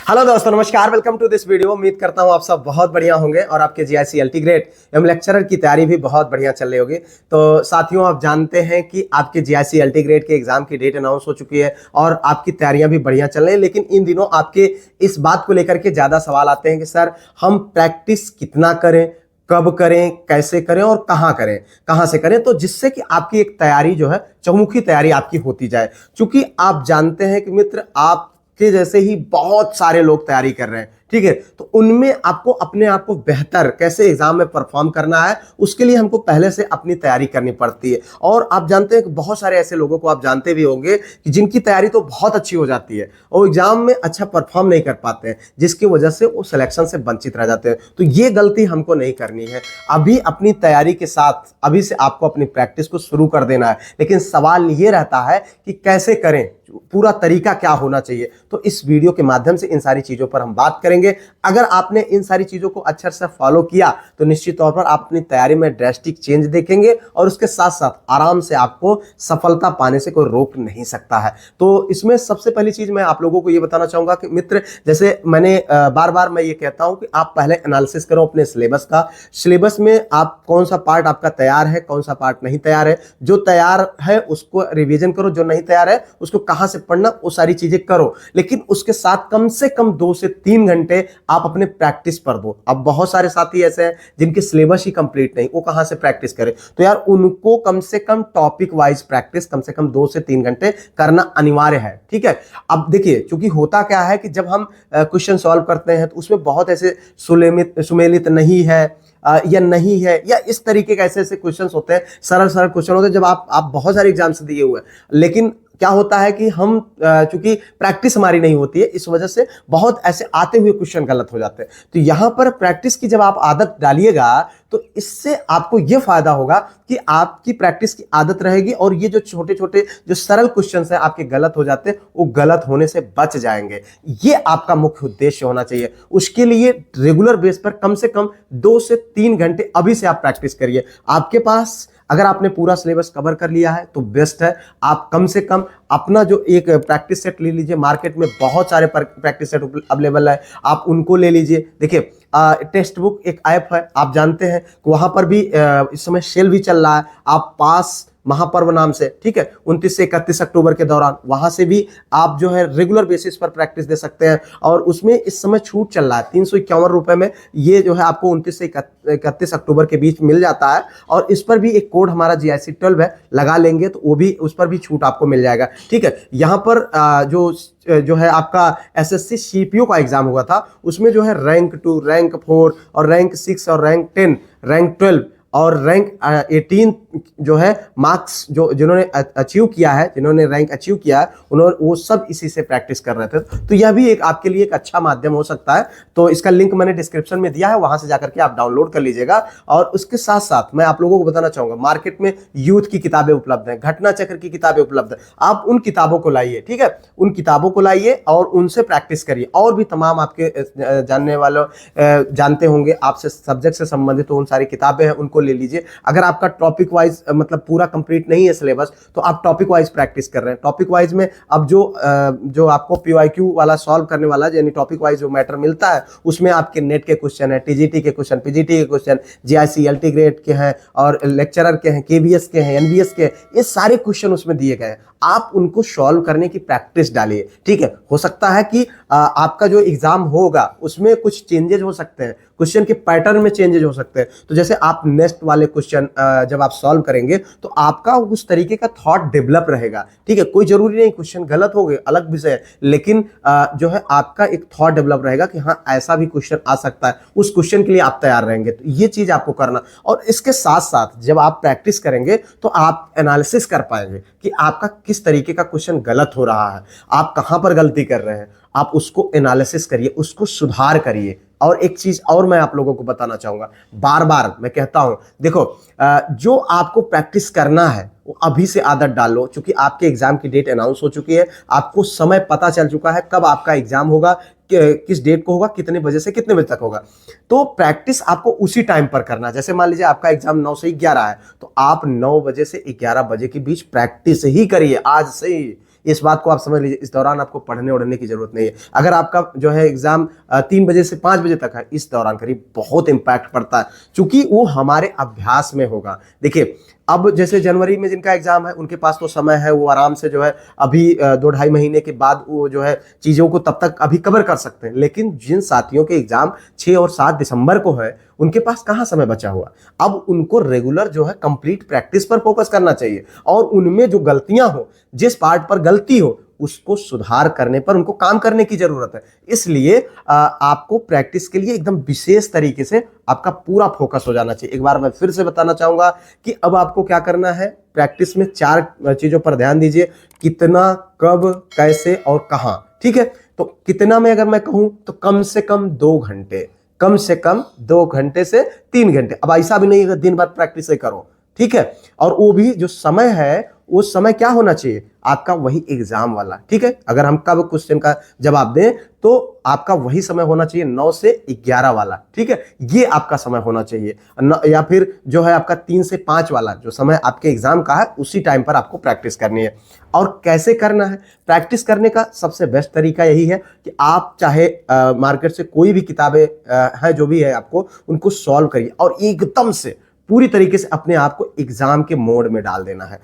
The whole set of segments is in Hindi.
हेलो दोस्तों, नमस्कार। Welcome to this video. उम्मीद करता हूं आप सब बहुत बढ़िया होंगे और आपके जीआईसी अल्टीग्रेट एवं लेक्चरर की तैयारी भी बहुत बढ़िया चल रही होगी। तो साथियों, आप जानते हैं कि आपके जीआईसी अल्टीग्रेट के एग्जाम की डेट अनाउंस हो चुकी है और आपकी तैयारियां भी बढ़िया चल रही हैं। लेकिन इन दिनों आपके इस बात को लेकर के ज्यादा सवाल आते हैं कि सर, हम प्रैक्टिस कितना करें, कब करें, कैसे करें और कहां करें, कहां से करें, तो जिससे कि आपकी एक तैयारी जो है, चहुमुखी तैयारी आपकी होती जाए। क्योंकि आप जानते हैं कि मित्र, आपके जैसे ही बहुत सारे लोग तैयारी कर रहे हैं, ठीक है। तो उनमें आपको अपने आप को बेहतर कैसे एग्जाम में परफॉर्म करना है, उसके लिए हमको पहले से अपनी तैयारी करनी पड़ती है। और आप जानते हैं कि बहुत सारे ऐसे लोगों को आप जानते भी होंगे कि जिनकी तैयारी तो बहुत अच्छी हो जाती है और एग्जाम में अच्छा परफॉर्म नहीं कर पाते हैं, जिसकी वजह से वो सिलेक्शन से वंचित रह जाते हैं। तो ये गलती हमको नहीं करनी है। अभी अपनी तैयारी के साथ अभी से आपको अपनी प्रैक्टिस को शुरू कर देना है। लेकिन सवाल ये रहता है कि कैसे करें, पूरा तरीका क्या होना चाहिए। तो इस वीडियो के माध्यम से इन सारी चीजों पर हम बात करेंगे। अगर आपने इन सारी चीजों को अच्छे से फॉलो किया तो निश्चित तौर पर आप अपनी तैयारी में ड्रास्टिक चेंज देखेंगे और उसके साथ साथ आराम से आपको सफलता पाने से कोई रोक नहीं सकता है। तो इसमें सबसे पहली चीज मैं आप लोगों को ये बताना चाहूंगा कि मित्र, जैसे मैंने बार बार मैं ये कहता हूं कि आप पहले एनालिसिस करो अपने सिलेबस का। सिलेबस में आप कौन सा पार्ट आपका तैयार है, कौन सा पार्ट नहीं तैयार है। जो तैयार है उसको रिवीजन करो, जो नहीं तैयार है उसको कहां से पढ़ना, वो सारी चीजें करो। लेकिन उसके साथ कम से कम 2 से 3 घंटे आप अपने प्रैक्टिस पर दो। अब बहुत सारे साथी ऐसे हैं जिनके सिलेबस ही कंप्लीट नहीं, वो कहां से प्रैक्टिस करें। तो यार, उनको कम से कम टॉपिक वाइज प्रैक्टिस कम से कम 2 से 3 घंटे करना अनिवार्य है, ठीक है। अब देखिए, क्योंकि होता क्या है कि जब हम क्वेश्चन सॉल्व करते हैं तो उसमें बहुत ऐसे सुमेलित नहीं है या नहीं है, या इस तरीके के ऐसे ऐसे क्वेश्चंस होते हैं, सरल सरल क्वेश्चन होते हैं। जब आप बहुत सारे एग्जाम्स दिए हुए हैं, लेकिन क्या होता है कि हम चूंकि प्रैक्टिस हमारी नहीं होती है, इस वजह से बहुत ऐसे आते हुए क्वेश्चन गलत हो जाते हैं। तो यहां पर प्रैक्टिस की जब आप आदत डालिएगा तो इससे आपको यह फायदा होगा कि आपकी प्रैक्टिस की आदत रहेगी और ये जो छोटे छोटे जो सरल क्वेश्चंस हैं आपके गलत हो जाते हैं, वो गलत होने से बच जाएंगे। ये आपका मुख्य उद्देश्य होना चाहिए। उसके लिए रेगुलर बेस पर कम से कम 2 से 3 घंटे अभी से आप प्रैक्टिस करिए। आपके पास अगर आपने पूरा सिलेबस कवर कर लिया है तो बेस्ट है। आप कम से कम अपना जो एक प्रैक्टिस सेट ले लीजिए। मार्केट में बहुत सारे प्रैक्टिस सेट अवेलेबल है, आप उनको ले लीजिए। देखिए, टेक्स्ट बुक एक ऐप है, आप जानते हैं, वहां पर भी इस समय सेल भी चल रहा है। आप पास महापर्व नाम से, ठीक है, 29 से 31 अक्टूबर के दौरान वहां से भी आप जो है रेगुलर बेसिस पर प्रैक्टिस दे सकते हैं। और उसमें इस समय छूट चल रहा है, 351 रुपए में ये जो है आपको 29 से 31 अक्टूबर के बीच मिल जाता है। और इस पर भी एक कोड हमारा GIC 12 है, लगा लेंगे तो वो भी, उस पर भी छूट आपको मिल जाएगा, ठीक है। यहाँ पर जो है आपका SSC CPO का एग्जाम हुआ था, उसमें जो है रैंक 2, रैंक 4 और रैंक 6 और रैंक 10, रैंक 12 और रैंक 18 जो है मार्क्स जो जिन्होंने अचीव किया है, जिन्होंने रैंक अचीव किया है, उन्होंने वो सब इसी से प्रैक्टिस कर रहे थे। तो यह भी एक आपके लिए एक अच्छा माध्यम हो सकता है। तो इसका लिंक मैंने डिस्क्रिप्शन में दिया है, वहां से जाकर के आप डाउनलोड कर लीजिएगा। और उसके साथ साथ मैं आप लोगों को बताना चाहूंगा, मार्केट में यूथ की किताबें उपलब्ध हैं, घटना चक्र की किताबें उपलब्ध है। आप उन किताबों को लाइए, ठीक है, उन किताबों को लाइए और उनसे प्रैक्टिस करिए। और भी तमाम आपके जानने वालों जानते होंगे, आपसे सब्जेक्ट से संबंधित उन सारी किताबें हैं, उनको ले लीजिए। अगर आपका टॉपिक वाइज मतलब पूरा कंप्लीट नहीं है सिलेबस, तो आप टॉपिक वाइज प्रैक्टिस कर रहे हैं। टॉपिक वाइज में अब जो आपको PYQ वाला सॉल्व करने वाला, यानी टॉपिक वाइज जो मैटर मिलता है, उसमें आपके नेट के क्वेश्चन है, TGT के क्वेश्चन, PGT के क्वेश्चन, GIC अल्टीग्रेड के हैं और लेक्चरर के हैं, KBS के हैं, NBS के, ये सारे क्वेश्चन उसमें दिए गए हैं। आप उनको सॉल्व करने की प्रैक्टिस डालिए, ठीक है। हो सकता है कि आपका जो एग्जाम होगा उसमें कुछ चेंजेस हो सकते हैं, क्वेश्चन के पैटर्न में चेंजेस हो सकते हैं। तो जैसे आप नेक्स्ट वाले क्वेश्चन जब आप सॉल्व करेंगे तो आपका उस तरीके का थॉट डेवलप रहेगा, ठीक है। कोई जरूरी नहीं क्वेश्चन गलत हो गए, अलग विषय है, लेकिन जो है आपका एक थॉट डेवलप रहेगा कि हाँ, ऐसा भी क्वेश्चन आ सकता है। उस क्वेश्चन के लिए आप तैयार रहेंगे। तो ये चीज आपको करना। और इसके साथ साथ जब आप प्रैक्टिस करेंगे तो आप एनालिसिस कर पाएंगे कि आपका किस तरीके का क्वेश्चन गलत हो रहा है, आप कहां पर गलती कर रहे हैं। आप उसको एनालिसिस करिए, उसको सुधार करिए। और एक चीज और मैं आप लोगों को बताना चाहूंगा, बार बार मैं कहता हूं, देखो, जो आपको प्रैक्टिस करना है वो अभी से आदत डालो। क्योंकि आपके एग्जाम की डेट अनाउंस हो चुकी है, आपको समय पता चल चुका है कब आपका एग्जाम होगा, किस डेट को होगा, कितने बजे से कितने बजे तक होगा। तो प्रैक्टिस आपको उसी टाइम पर करना है। जैसे मान लीजिए आपका एग्जाम 9 से 11 है, तो आप 9 बजे से 11 बजे के बीच प्रैक्टिस ही करिए आज से ही। इस बात को आप समझ लीजिए। इस दौरान आपको पढ़ने उड़ने की जरूरत नहीं है। अगर आपका जो है एग्जाम 3 बजे से 5 बजे तक है, इस दौरान करीब बहुत इंपैक्ट पड़ता है, क्योंकि वो हमारे अभ्यास में होगा। देखिए अब जैसे जनवरी में जिनका एग्जाम है उनके पास तो समय है, वो आराम से जो है अभी 2-2.5 महीने के बाद वो जो है चीजों को तब तक अभी कवर कर सकते हैं। लेकिन जिन साथियों के एग्जाम 6 और 7 दिसंबर को है, उनके पास कहां समय बचा हुआ। अब उनको रेगुलर जो है कंप्लीट प्रैक्टिस पर फोकस करना चाहिए, और उनमें जो गलतियां हो, जिस पार्ट पर गलती हो, उसको सुधार करने पर उनको काम करने की जरूरत है। इसलिए आपको प्रैक्टिस के लिए एकदम विशेष तरीके से आपका पूरा फोकस हो जाना चाहिए। एक बार मैं फिर से बताना चाहूंगा कि अब आपको क्या करना है, प्रैक्टिस में 4 चीजों पर ध्यान दीजिए। कितना, कब, कैसे और कहां। ठीक है, तो कितना में अगर मैं कहूं तो कम से कम 2 घंटे, कम से कम 2 घंटे से 3 घंटे। अब ऐसा भी नहीं है कि दिन भर प्रैक्टिस ही करो, ठीक है। और वो भी जो समय है, वो समय क्या होना चाहिए आपका, वही एग्जाम वाला। ठीक है, अगर हम कब क्वेश्चन का जवाब दें तो आपका वही समय होना चाहिए 9 से 11 वाला। ठीक है, ये आपका समय होना चाहिए, या फिर जो है आपका 3 से 5 वाला जो समय आपके एग्जाम का है, उसी टाइम पर आपको प्रैक्टिस करनी है। और कैसे करना है प्रैक्टिस करने का सबसे बेस्ट तरीका यही है कि आप चाहे मार्केट से कोई भी किताबें हैं जो भी है, आपको उनको सॉल्व करिए और एकदम से पूरी तरीके से अपने आप को एग्जाम के मोड में डाल देना है।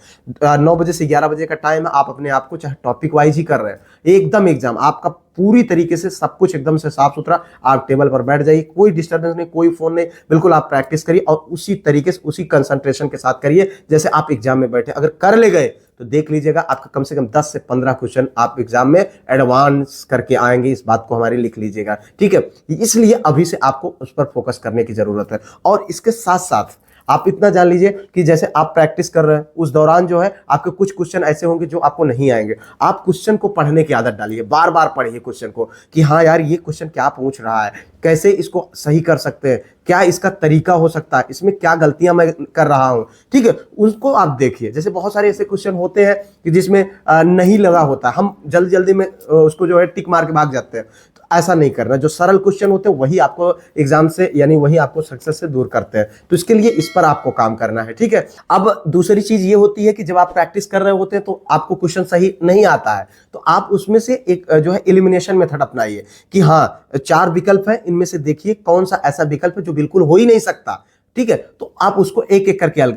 9 बजे से 11 बजे का टाइम है, आप अपने आप को चाहे टॉपिक वाइज ही कर रहे हैं, एकदम एग्जाम आपका पूरी तरीके से सब कुछ एकदम से साफ सुथरा, आप टेबल पर बैठ जाइए, कोई डिस्टर्बेंस नहीं, कोई फोन नहीं, बिल्कुल आप प्रैक्टिस करिए और उसी तरीके से उसी कंसंट्रेशन के साथ करिए जैसे आप एग्जाम में बैठे। अगर कर ले गए तो देख लीजिएगा आपका कम से कम 10 से 15 क्वेश्चन आप एग्जाम में एडवांस करके आएंगे। इस बात को हमारी लिख लीजिएगा, ठीक है। इसलिए अभी से आपको उस पर फोकस करने की जरूरत है। और इसके साथ साथ आप इतना जान लीजिए कि जैसे आप प्रैक्टिस कर रहे हैं, उस दौरान जो है आपके कुछ क्वेश्चन ऐसे होंगे जो आपको नहीं आएंगे। आप क्वेश्चन को पढ़ने की आदत डालिए, बार बार पढ़िए क्वेश्चन को कि हाँ यार ये क्वेश्चन क्या पूछ रहा है, कैसे इसको सही कर सकते हैं, क्या इसका तरीका हो सकता है, इसमें क्या गलतियां मैं कर रहा हूं। ठीक है, उसको आप देखिए। जैसे बहुत सारे ऐसे क्वेश्चन होते हैं कि जिसमें नहीं लगा होता, हम जल्दी जल्दी में उसको जो है टिक मार के भाग जाते हैं। तो ऐसा नहीं करना, जो सरल क्वेश्चन होते हैं वही आपको एग्जाम से, यानी वही आपको सक्सेस से दूर करते हैं। तो इसके लिए इस पर आपको काम करना है, ठीक है। अब दूसरी चीज ये होती है कि जब आप प्रैक्टिस कर रहे होते हैं तो आपको क्वेश्चन सही नहीं आता है, तो आप उसमें से एक जो है एलिमिनेशन मेथड अपनाइए कि हाँ 4 विकल्प है, इनमें से देखिए कौन सा ऐसा विकल्प है जो बिल्कुल हो ही नहीं सकता। ठीक है, तो आप उसको एक एक करके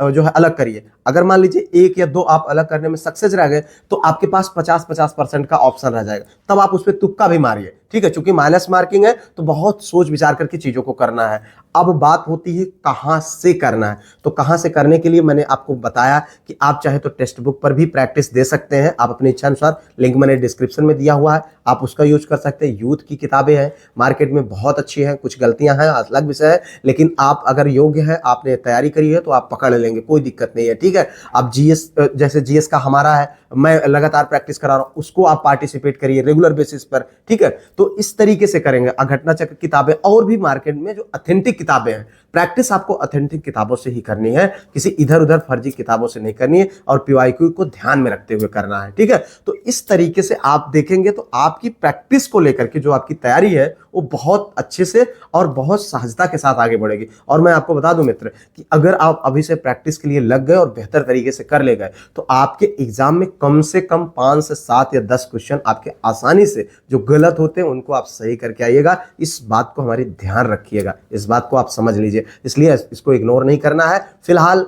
जो है अलग करिए। अगर मान लीजिए 1 या 2 आप अलग करने में सक्सेस रह गए तो आपके पास 50-50% का ऑप्शन रह जाएगा, तब आप उस पर तुक्का भी मारिए। ठीक है, चूंकि माइनस मार्किंग है तो बहुत सोच विचार करके चीजों को करना है। अब बात होती है कहां से करना है, तो कहां से करने के लिए मैंने आपको बताया कि आप चाहे तो टेक्स्ट बुक पर भी प्रैक्टिस दे सकते हैं, आप अपनी इच्छा अनुसार, लिंक मैंने डिस्क्रिप्शन में दिया हुआ है, आप उसका यूज कर सकते हैं। यूथ की किताबें हैं, मार्केट में बहुत अच्छी हैं, कुछ गलतियां हैं, अलग विषय है, लेकिन आप अगर योग्य है, आपने तैयारी करी है तो आप पकड़ लेंगे, कोई दिक्कत नहीं है। ठीक है, आप जीएस, जैसे जीएस का हमारा है, मैं लगातार प्रैक्टिस करा रहा हूं, उसको आप पार्टिसिपेट करिए रेगुलर बेसिस पर। ठीक है, तो इस तरीके से करेंगे। घटना चक्र किताबें और भी मार्केट में जो ऑथेंटिक किताबें हैं, प्रैक्टिस आपको ऑथेंटिक किताबों से ही करनी है, किसी इधर उधर फर्जी किताबों से नहीं करनी है, और पीवाईक्यू को ध्यान में रखते हुए करना है। ठीक है, तो इस तरीके से आप देखेंगे तो आपकी प्रैक्टिस को लेकर के जो आपकी तैयारी है वो बहुत अच्छे से और बहुत सहजता के साथ आगे बढ़ेगी। और मैं आपको बता दूं मित्र कि अगर आप अभी से प्रैक्टिस के लिए लग गए और बेहतर तरीके से कर ले गए तो आपके एग्जाम में कम से कम 5 से 7 या 10 क्वेश्चन आपके आसानी से जो गलत होते हैं उनको आप सही करके आइएगा। इस बात को हमारी ध्यान रखिएगा, इस बात को आप समझ लीजिए, इसलिए इसको इग्नोर नहीं करना है। फिलहाल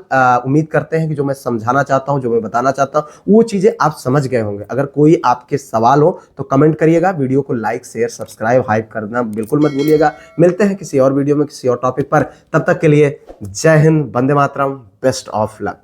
उम्मीद करते हैं कि जो मैं समझाना चाहता हूं, जो मैं बताना चाहता हूं, वो चीजें आप समझ गए होंगे। अगर कोई आपके सवाल हो तो कमेंट करिएगा, वीडियो को लाइक शेयर सब्सक्राइब हाइप करना बिल्कुल मत भूलिएगा। मिलते हैं किसी और वीडियो में किसी और टॉपिक पर, तब तक के लिए जय Hind, Vande Mataram, best of luck.